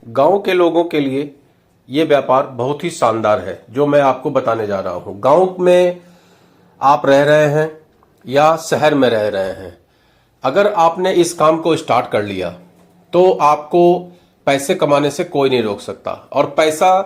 गांव के लोगों के लिए ये व्यापार बहुत ही शानदार है जो मैं आपको बताने जा रहा हूं। गांव में आप रह रहे हैं या शहर में रह रहे हैं, अगर आपने इस काम को स्टार्ट कर लिया तो आपको पैसे कमाने से कोई नहीं रोक सकता। और पैसा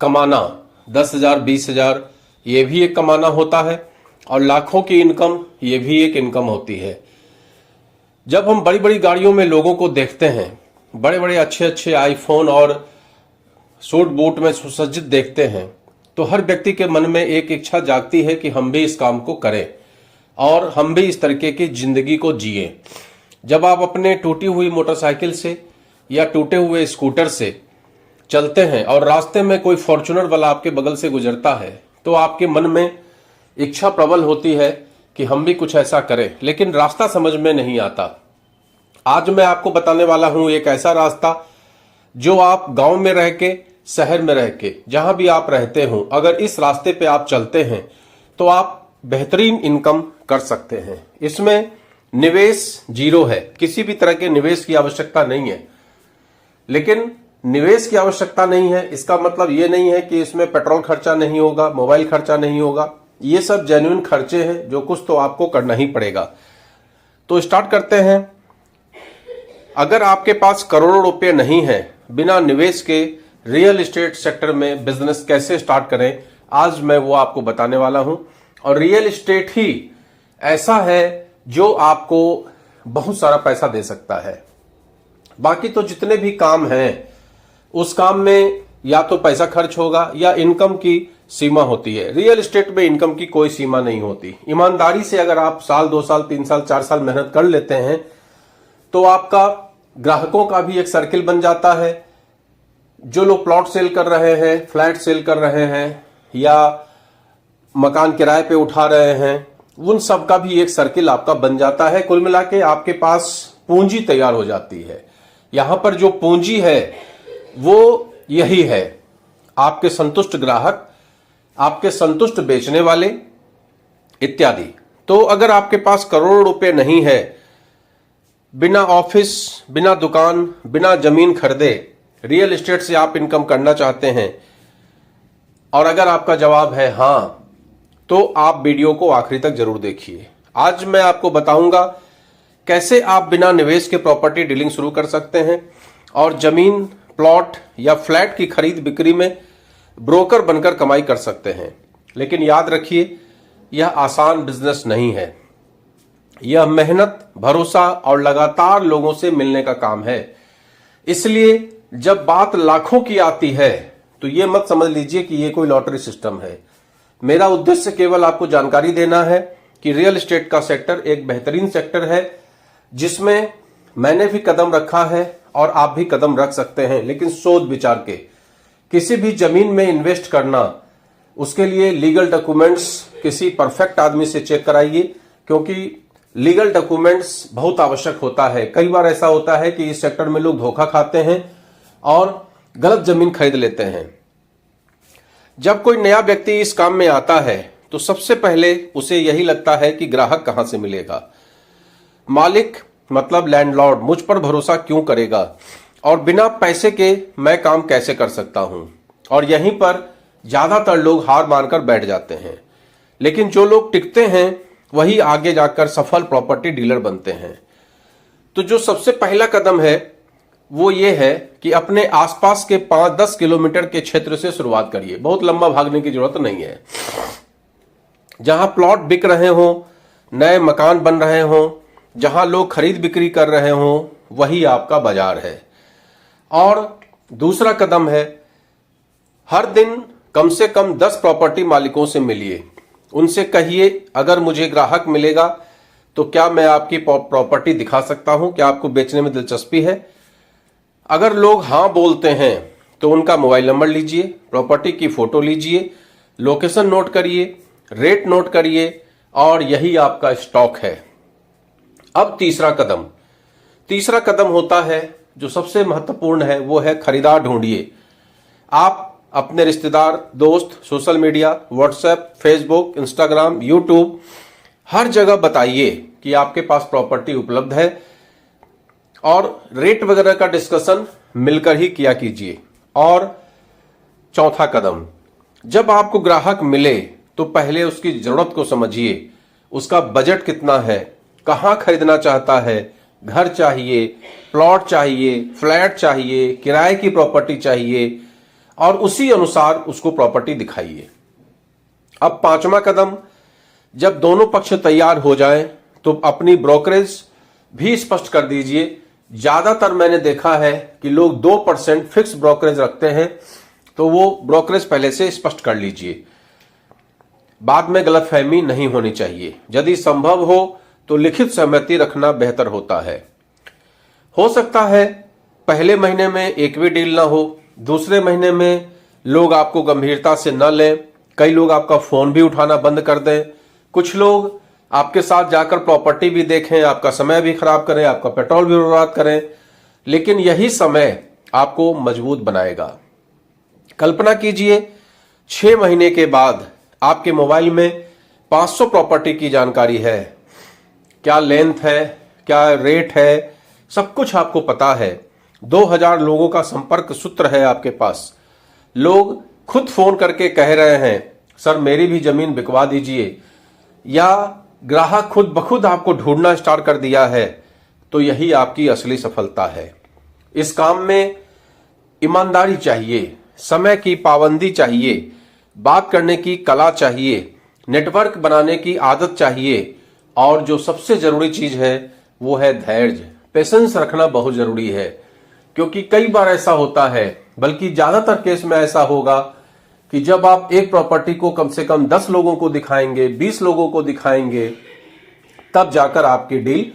कमाना 10,000 20,000 ये भी एक कमाना होता है, और लाखों की इनकम ये भी एक इनकम होती है। जब हम बड़ी बड़ी गाड़ियों में लोगों को देखते हैं, बड़े बड़े अच्छे अच्छे आईफोन और सूट बूट में सुसज्जित देखते हैं, तो हर व्यक्ति के मन में एक इच्छा जागती है कि हम भी इस काम को करें और हम भी इस तरीके की जिंदगी को जिए। जब आप अपने टूटी हुई मोटरसाइकिल से या टूटे हुए स्कूटर से चलते हैं और रास्ते में कोई फॉर्च्यूनर वाला आपके बगल से गुजरता है, तो आपके मन में इच्छा प्रबल होती है कि हम भी कुछ ऐसा करें, लेकिन रास्ता समझ में नहीं आता। आज मैं आपको बताने वाला हूं एक ऐसा रास्ता जो आप गांव में रह के, शहर में रह के, जहां भी आप रहते हो, अगर इस रास्ते पे आप चलते हैं तो आप बेहतरीन इनकम कर सकते हैं। इसमें निवेश जीरो है, किसी भी तरह के निवेश की आवश्यकता नहीं है। लेकिन निवेश की आवश्यकता नहीं है इसका मतलब ये नहीं है कि इसमें पेट्रोल खर्चा नहीं होगा, मोबाइल खर्चा नहीं होगा। ये सब जेन्युइन खर्चे हैं जो कुछ तो आपको करना ही पड़ेगा। तो स्टार्ट करते हैं। अगर आपके पास करोड़ों रुपए नहीं है, बिना निवेश के रियल एस्टेट सेक्टर में बिजनेस कैसे स्टार्ट करें, आज मैं वो आपको बताने वाला हूं। और रियल एस्टेट ही ऐसा है जो आपको बहुत सारा पैसा दे सकता है। बाकी तो जितने भी काम हैं उस काम में या तो पैसा खर्च होगा या इनकम की सीमा होती है। रियल एस्टेट में इनकम की कोई सीमा नहीं होती। ईमानदारी से अगर आप साल 2 साल 3 साल 4 साल मेहनत कर लेते हैं तो आपका ग्राहकों का भी एक सर्किल बन जाता है। जो लोग प्लॉट सेल कर रहे हैं, फ्लैट सेल कर रहे हैं या मकान किराए पे उठा रहे हैं, उन सब का भी एक सर्किल आपका बन जाता है। कुल मिला के आपके पास पूंजी तैयार हो जाती है। यहां पर जो पूंजी है वो यही है, आपके संतुष्ट ग्राहक, आपके संतुष्ट बेचने वाले इत्यादि। तो अगर आपके पास करोड़ों रुपए नहीं है, बिना ऑफिस, बिना दुकान, बिना जमीन खरीदे रियल एस्टेट से आप इनकम करना चाहते हैं, और अगर आपका जवाब है हां, तो आप वीडियो को आखिरी तक जरूर देखिए। आज मैं आपको बताऊंगा कैसे आप बिना निवेश के प्रॉपर्टी डीलिंग शुरू कर सकते हैं और जमीन, प्लॉट या फ्लैट की खरीद बिक्री में ब्रोकर बनकर कमाई कर सकते हैं। लेकिन याद रखिए, यह आसान बिजनेस नहीं है। यह मेहनत, भरोसा और लगातार लोगों से मिलने का काम है। इसलिए जब बात लाखों की आती है तो यह मत समझ लीजिए कि यह कोई लॉटरी सिस्टम है। मेरा उद्देश्य केवल आपको जानकारी देना है कि रियल एस्टेट का सेक्टर एक बेहतरीन सेक्टर है जिसमें मैंने भी कदम रखा है और आप भी कदम रख सकते हैं, लेकिन सोच विचार के। किसी भी जमीन में इन्वेस्ट करना, उसके लिए लीगल डॉक्यूमेंट्स किसी परफेक्ट आदमी से चेक कराइए, क्योंकि लीगल डॉक्यूमेंट्स बहुत आवश्यक होता है। कई बार ऐसा होता है कि इस सेक्टर में लोग धोखा खाते हैं और गलत जमीन खरीद लेते हैं। जब कोई नया व्यक्ति इस काम में आता है तो सबसे पहले उसे यही लगता है कि ग्राहक कहां से मिलेगा, मालिक मतलब लैंडलॉर्ड मुझ पर भरोसा क्यों करेगा, और बिना पैसे के मैं काम कैसे कर सकता हूं। और यहीं पर ज्यादातर लोग हार मानकर बैठ जाते हैं। लेकिन जो लोग टिकते हैं वही आगे जाकर सफल प्रॉपर्टी डीलर बनते हैं। तो जो सबसे पहला कदम है वो ये है कि अपने आसपास के 5-10 किलोमीटर के क्षेत्र से शुरुआत करिए। बहुत लंबा भागने की जरूरत नहीं है। जहां प्लॉट बिक रहे हो, नए मकान बन रहे हो, जहां लोग खरीद बिक्री कर रहे हो, वही आपका बाजार है। और दूसरा कदम है, हर दिन कम से कम 10 प्रॉपर्टी मालिकों से मिलिए। उनसे कहिए अगर मुझे ग्राहक मिलेगा तो क्या मैं आपकी प्रॉपर्टी दिखा सकता हूं, क्या आपको बेचने में दिलचस्पी है। अगर लोग हां बोलते हैं तो उनका मोबाइल नंबर लीजिए, प्रॉपर्टी की फोटो लीजिए, लोकेशन नोट करिए, रेट नोट करिए, और यही आपका स्टॉक है। अब तीसरा कदम होता है जो सबसे महत्वपूर्ण है, वो है खरीदार ढूंढिए। आप अपने रिश्तेदार, दोस्त, social media, WhatsApp, Facebook, Instagram, YouTube, हर जगह बताइए कि आपके पास प्रॉपर्टी उपलब्ध है, और रेट वगैरह का डिस्कशन मिलकर ही किया कीजिए। और चौथा कदम, जब आपको ग्राहक मिले तो पहले उसकी जरूरत को समझिए, उसका बजट कितना है, कहाँ खरीदना चाहता है, घर चाहिए, प्लॉट चाहिए, फ्लैट चाहिए, किराए की प्रॉपर्टी चाहिए, और उसी अनुसार उसको प्रॉपर्टी दिखाइए। अब पांचवा कदम, जब दोनों पक्ष तैयार हो जाएं तो अपनी ब्रोकरेज भी स्पष्ट कर दीजिए। ज्यादातर मैंने देखा है कि लोग 2% फिक्स ब्रोकरेज रखते हैं, तो वो ब्रोकरेज पहले से स्पष्ट कर लीजिए। बाद में गलतफहमी नहीं होनी चाहिए। यदि संभव हो तो लिखित सहमति रखना बेहतर होता है। हो सकता है पहले महीने में एक भी डील ना हो, दूसरे महीने में लोग आपको गंभीरता से न लें, कई लोग आपका फोन भी उठाना बंद कर दें, कुछ लोग आपके साथ जाकर प्रॉपर्टी भी देखें, आपका समय भी खराब करें, आपका पेट्रोल भी बर्बाद करें, लेकिन यही समय आपको मजबूत बनाएगा। कल्पना कीजिए 6 महीने के बाद आपके मोबाइल में 500 प्रॉपर्टी की जानकारी है, क्या लेंथ है, क्या रेट है, सब कुछ आपको पता है। 2000 लोगों का संपर्क सूत्र है आपके पास। लोग खुद फोन करके कह रहे हैं सर मेरी भी जमीन बिकवा दीजिए, या ग्राहक खुद बखुद आपको ढूंढना स्टार्ट कर दिया है, तो यही आपकी असली सफलता है। इस काम में ईमानदारी चाहिए, समय की पाबंदी चाहिए, बात करने की कला चाहिए, नेटवर्क बनाने की आदत चाहिए, और जो सबसे जरूरी चीज है वो है धैर्य, पेशेंस रखना बहुत जरूरी है। क्योंकि कई बार ऐसा होता है, बल्कि ज्यादातर केस में ऐसा होगा कि जब आप एक प्रॉपर्टी को कम से कम 10 लोगों को दिखाएंगे, 20 लोगों को दिखाएंगे, तब जाकर आपकी डील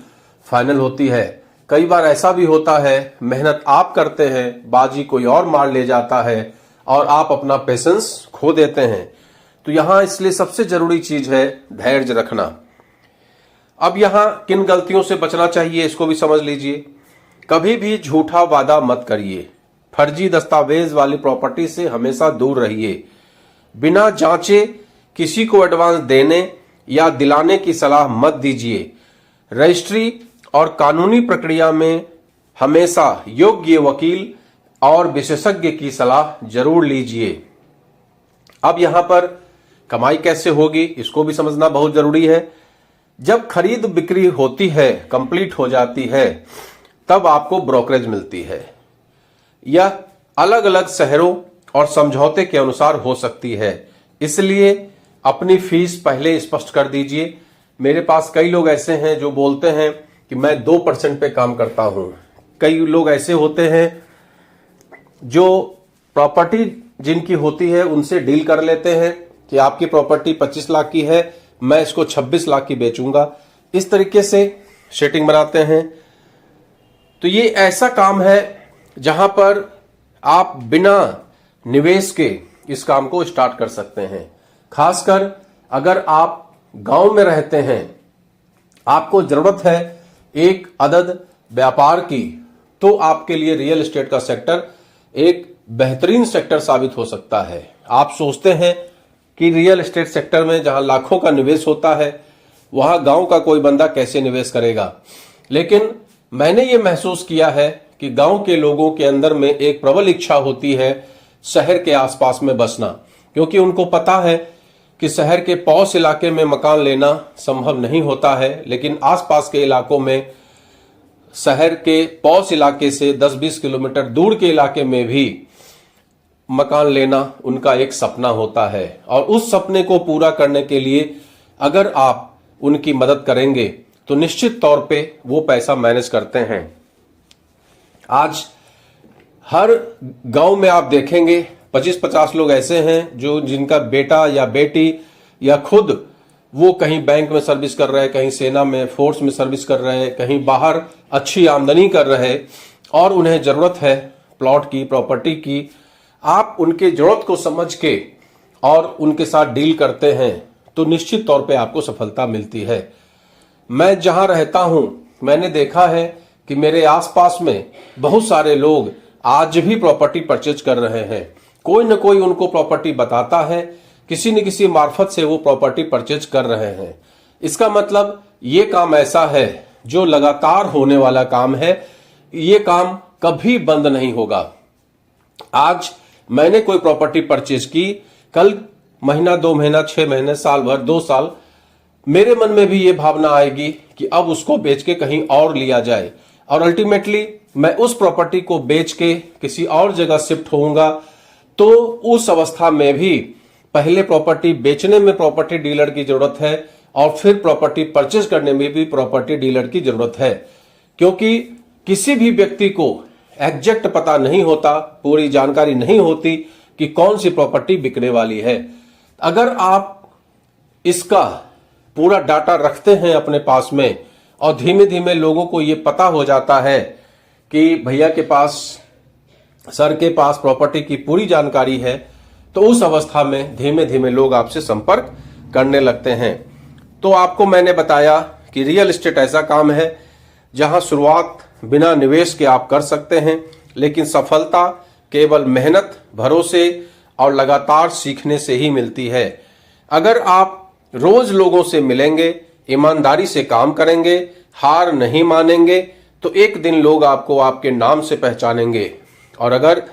फाइनल होती है। कई बार ऐसा भी होता है मेहनत आप करते हैं, बाजी कोई और मार ले जाता है और आप अपना पेशेंस खो देते हैं। तो यहां इसलिए सबसे जरूरी चीज है धैर्य रखना। अब यहां किन गलतियों से बचना चाहिए इसको भी समझ लीजिए। कभी भी झूठा वादा मत करिए, फर्जी दस्तावेज वाली प्रॉपर्टी से हमेशा दूर रहिए। बिना जांचे किसी को एडवांस देने या दिलाने की सलाह मत दीजिए। रजिस्ट्री और कानूनी प्रक्रिया में हमेशा योग्य वकील और विशेषज्ञ की सलाह जरूर लीजिए। अब यहां पर कमाई कैसे होगी इसको भी समझना बहुत जरूरी है। जब खरीद बिक्री होती है, कंप्लीट हो जाती है, तब आपको ब्रोकरेज मिलती है। यह अलग अलग शहरों और समझौते के अनुसार हो सकती है, इसलिए अपनी फीस पहले स्पष्ट कर दीजिए। मेरे पास कई लोग ऐसे हैं जो बोलते हैं कि मैं 2% पे काम करता हूं। कई लोग ऐसे होते हैं जो प्रॉपर्टी जिनकी होती है उनसे डील कर लेते हैं कि आपकी प्रॉपर्टी 25 लाख की है, मैं इसको 26 लाख की बेचूंगा। इस तरीके से सेटिंग बनाते हैं। तो ये ऐसा काम है जहां पर आप बिना निवेश के इस काम को स्टार्ट कर सकते हैं। खासकर अगर आप गांव में रहते हैं, आपको जरूरत है एक अदद व्यापार की, तो आपके लिए रियल एस्टेट का सेक्टर एक बेहतरीन सेक्टर साबित हो सकता है। आप सोचते हैं कि रियल एस्टेट सेक्टर में जहां लाखों का निवेश होता है, वहां गांव का कोई बंदा कैसे निवेश करेगा। लेकिन मैंने ये महसूस किया है कि गांव के लोगों के अंदर में एक प्रबल इच्छा होती है शहर के आसपास में बसना, क्योंकि उनको पता है कि शहर के पॉश इलाके में मकान लेना संभव नहीं होता है, लेकिन आसपास के इलाकों में, शहर के पॉश इलाके से 10-20 किलोमीटर दूर के इलाके में भी मकान लेना उनका एक सपना होता है। और उस सपने को पूरा करने के लिए अगर आप उनकी मदद करेंगे तो निश्चित तौर पे वो पैसा मैनेज करते हैं। आज हर गांव में आप देखेंगे 25-50 लोग ऐसे हैं जो जिनका बेटा या बेटी या खुद वो कहीं बैंक में सर्विस कर रहे हैं, कहीं सेना में फोर्स में सर्विस कर रहे हैं, कहीं बाहर अच्छी आमदनी कर रहे हैं, और उन्हें जरूरत है प्लॉट की, प्रॉपर्टी की। आप उनके जरूरत को समझ के और उनके साथ डील करते हैं तो निश्चित तौर पे आपको सफलता मिलती है। मैं जहां रहता हूं, मैंने देखा है कि मेरे आसपास में बहुत सारे लोग आज भी प्रॉपर्टी परचेज कर रहे हैं। कोई न कोई उनको प्रॉपर्टी बताता है, किसी न किसी मार्फत से वो प्रॉपर्टी परचेज कर रहे हैं। इसका मतलब ये काम ऐसा है जो लगातार होने वाला काम है। ये काम कभी बंद नहीं होगा। आज मैंने कोई प्रॉपर्टी परचेज की, कल महीना, 2 महीना, 6 महीने, साल भर, 2 साल, मेरे मन में भी ये भावना आएगी कि अब उसको बेच के कहीं और लिया जाए, और अल्टीमेटली मैं उस प्रॉपर्टी को बेच के किसी और जगह शिफ्ट होऊंगा। तो उस अवस्था में भी पहले प्रॉपर्टी बेचने में प्रॉपर्टी डीलर की जरूरत है, और फिर प्रॉपर्टी परचेज करने में भी प्रॉपर्टी डीलर की जरूरत है, क्योंकि किसी भी व्यक्ति को एग्जैक्ट पता नहीं होता, पूरी जानकारी नहीं होती कि कौन सी प्रॉपर्टी बिकने वाली है। अगर आप इसका पूरा डाटा रखते हैं अपने पास में, और धीमे धीमे लोगों को यह पता हो जाता है कि भैया के पास, सर के पास प्रॉपर्टी की पूरी जानकारी है, तो उस अवस्था में धीमे धीमे लोग आपसे संपर्क करने लगते हैं। तो आपको मैंने बताया कि रियल एस्टेट ऐसा काम है जहां शुरुआत बिना निवेश के आप कर सकते हैं, लेकिन सफलता केवल मेहनत, भरोसे और लगातार सीखने से ही मिलती है। अगर आप रोज लोगों से मिलेंगे, ईमानदारी से काम करेंगे, हार नहीं मानेंगे, तो एक दिन लोग आपको आपके नाम से पहचानेंगे। और अगर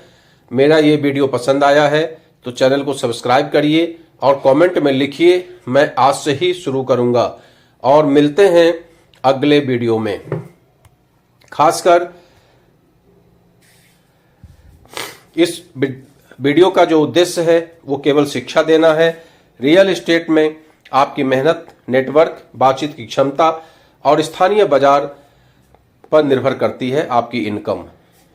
मेरा ये वीडियो पसंद आया है तो चैनल को सब्सक्राइब करिए और कमेंट में लिखिए, मैं आज से ही शुरू करूंगा। और मिलते हैं अगले वीडियो में। खासकर इस वीडियो का जो उद्देश्य है वो केवल शिक्षा देना है। रियल एस्टेट में आपकी मेहनत, नेटवर्क, बातचीत की क्षमता और स्थानीय बाजार पर निर्भर करती है आपकी इनकम।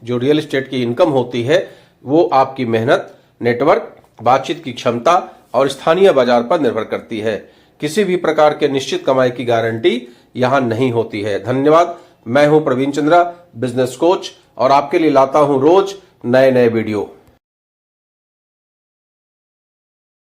जो रियल एस्टेट की इनकम होती है वो आपकी मेहनत, नेटवर्क, बातचीत की क्षमता और स्थानीय बाजार पर निर्भर करती है। किसी भी प्रकार के निश्चित कमाई की गारंटी यहां नहीं होती है। धन्यवाद। मैं हूं प्रवीण चंद्रा, बिजनेस कोच, और आपके लिए लाता हूं रोज नए नए वीडियो।